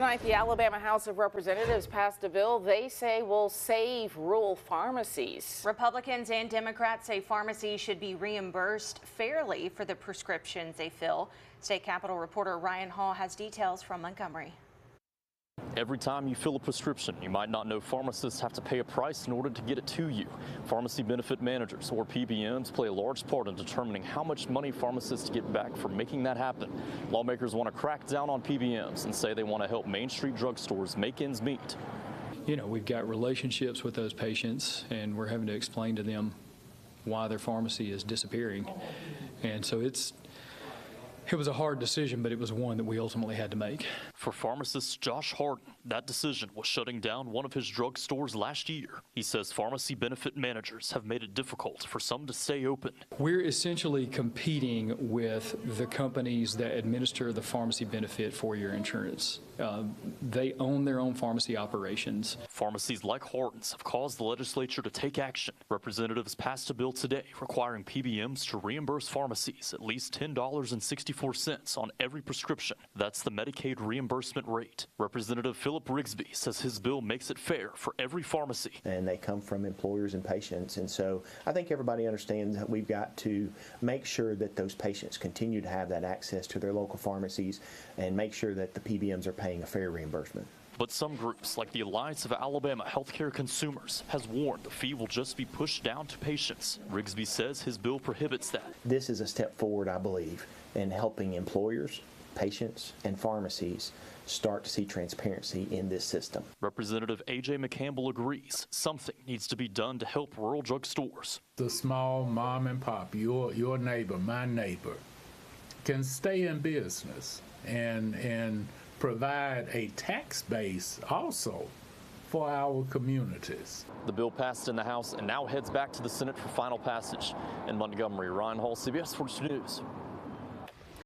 Tonight, the Alabama House of Representatives passed a bill they say will save rural pharmacies. Republicans and Democrats say pharmacies should be reimbursed fairly for the prescriptions they fill. State Capitol reporter Ryan Hall has details from Montgomery. Every time you fill a prescription, you might not know pharmacists have to pay a price in order to get it to you. Pharmacy benefit managers, or PBMs, play a large part in determining how much money pharmacists get back for making that happen. Lawmakers want to crack down on PBMs and say they want to help Main Street drugstores make ends meet. You know, we've got relationships with those patients, and we're having to explain to them why their pharmacy is disappearing. And so it was a hard decision, but it was one that we ultimately had to make. For pharmacist Josh Harden, that decision was shutting down one of his drugstores last year. He says pharmacy benefit managers have made it difficult for some to stay open. We're essentially competing with the companies that administer the pharmacy benefit for your insurance. They own their own pharmacy operations. Pharmacies like Harden's have caused the legislature to take action. Representatives passed a bill today requiring PBMs to reimburse pharmacies at least $10.64 on every prescription. That's the Medicaid reimbursement rate. Representative Philip Rigsby says his bill makes it fair for every pharmacy. And they come from employers and patients, and so I think everybody understands that we've got to make sure that those patients continue to have that access to their local pharmacies and make sure that the PBMs are paying a fair reimbursement. But some groups, like the Alliance of Alabama Healthcare Consumers, has warned the fee will just be pushed down to patients. Rigsby says his bill prohibits that. This is a step forward, I believe, in helping employers, patients, and pharmacies start to see transparency in this system. Representative A.J. McCampbell agrees something needs to be done to help rural drugstores. The small mom and pop, your neighbor, my neighbor, can stay in business and provide a tax base also for our communities. The bill passed in the House and now heads back to the Senate for final passage. In Montgomery, Ryan Hall, CBS 42 News.